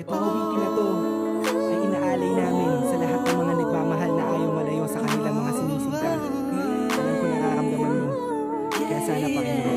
Pawitin na to ay inaalay namin sa lahat ng mga nagmamahal na ayaw malayo sa kanilang mga sinisinta. Alam ko nararamdaman mo, kaya sana pakinggan mo.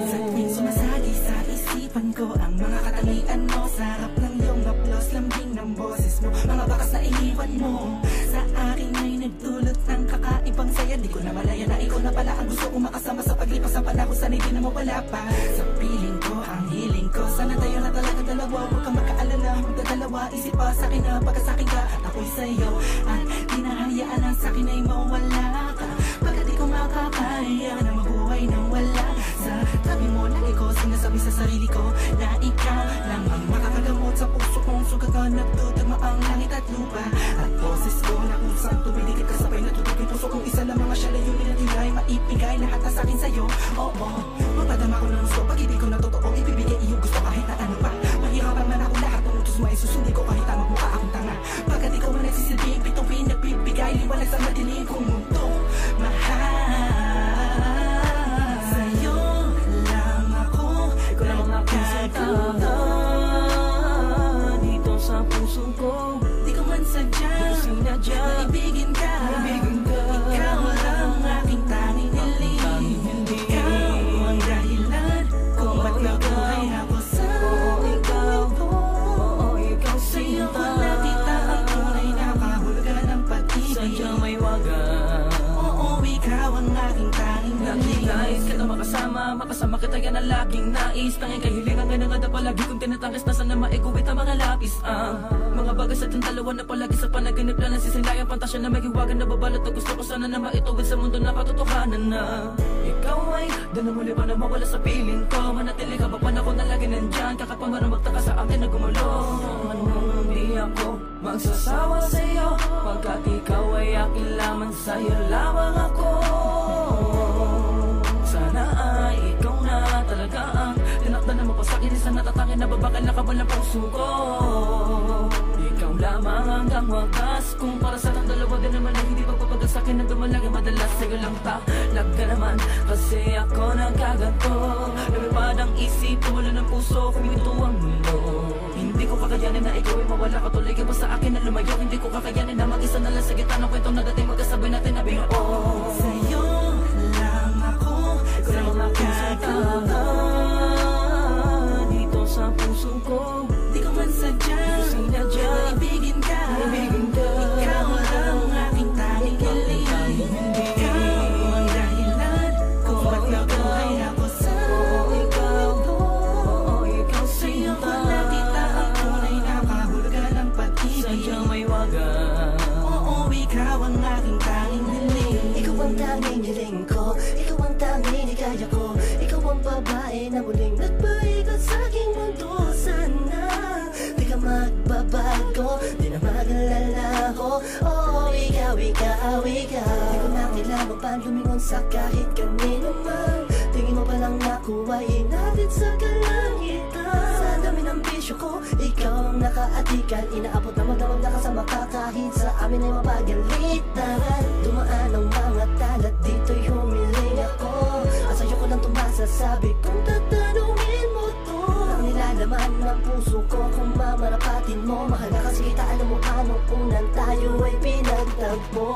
Sa tuwing sumasagi sa isipan ko ang mga katangian mo, sarap ng iyong haplos, lambing ng boses mo, mga bakas na iniwan mo sa akin ay nagdulot ng kakaibang saya. Di ko na malaya na ikaw na pala ang gusto kong makasama sa paglipas ng panahon. Sana'y di na mawala pa sa piling ko, ang hiling ko. Sana tayo na talaga dalawa, huwag kang magkaalala, magdadalawa, isip pa sa akin na pagka sa akin ka at ako'y sa'yo. At di na hayaan ang sa akin ay mawala ka, pagkat di ko makakaya na mabuhay nang wala sa tabi mo. Lagi ko sinasabi sa sarili ko na ikaw lang ang makakagamot sa puso kong sugagan. Nagtutugma ang langit at lupa at boses ko na usang tumiligid kasabay na tutug yung puso kong isa lang mga siya layunin at hingay maipigay lahat na sa'kin sa'yo. Oo, mapadama ko ng gusto pag hindi ko na totoo ibibigay iyong gusto kahit na ano pa. Mahirapan man ako lahat ng utos mo ay susundin ko kahit tamang mukha akong tanga. Pagkat ikaw man nagsisilbing bituin nagbibigay liwanag sa madilim kong mundo. Mahal sa'yo lang ako, ikaw lang ang aking dito sa puso ko. Di ko man sadya maibigin ka, ikaw lang ang aking tanging hiling. Ikaw ang dahilan kung ba't nabuhay ako sa ikaw. Sa'yo ko nakita ang tunay na kahulugan ng pag-ibig. Sadyang may wagan. Oo, ikaw ang aking tanging hiling. Nais kita makasama kita yan ang laging nais. Tanging kahilingan nga na nga na palagi kong tinatangis na sana maiguwit ang mga lapis. Mga bagay sa ating dalawa na palagi sa panaginip na nasisilayang pantasya na may hiwagan na babalot na gusto ko sana na maituwid sa mundo na katotohanan na ikaw ay doon na muli pa na mawala sa piling ko. Manatili ka ba panahon na lagi nandyan, kakapamarang magtaka sa akin na gumulo. Hindi ako magsasawa sa'yo pagkat ikaw ay akin lamang, sa'yo lamang ako. Sana ay ikaw na talaga ang tinakdan na mapasakin sa natatangin na babakal na kawalang puso ko. Ikaw lamang hanggang wakas, kung para sa tang dalawa din naman ay hindi pagpapagal sa'kin na dumalagi madalas. Sa'yo lang talaga naman kasi ako nagkaganto. Lumipad ang isip, tumula ng puso, kuminto ang mundo. Hindi ko kakayanin na ikaw ay mawala ka, tuloy ka ba sa akin na lumayo. Hindi ko kakayanin na mag-isa na lang sa gitna ng kwentong nagating magkasabay natin na binuo. Sa'yo lang ako, ikaw lang ang aking dito sa puso ko. di ko man sadya maibigin ka, ikaw lang ang aking tanging hiling. Ikaw ang dahilan kung ba't nabuhay ako sa ikaw. Sa'yo ko nakita ang tunay na kahulugan ng pag-ibig. Sadyang may wagan. Oo, ikaw ang aking tanging hiling. Ikaw ang tanging hiling ko, ikaw ang tanging hikaya ko. Ikaw ang babae na muling nagpaigot sa aking mundo. Sana di ka magbabago, di na mag-alala ko. Oh, ikaw. Di ko na kailangan pa lumingon sa kahit kanino man. Tingin mo pa lang ako ay inatid sa kalangitan. Sa dami ng bisyo ko, ikaw ang nakaatikan. Inaabot na magdamag na kasama ka kahit sa amin ay mapagalitan. Dumaan ang mga talat, dito'y humiling ako. At sa'yo ko lang tumasasabi kung tatanungin mo to. Ang nilalaman ng puso ko kung mamarapatin mo. Mahal na kasi kita, alam mo paano unang tayo ay pinagtagpo.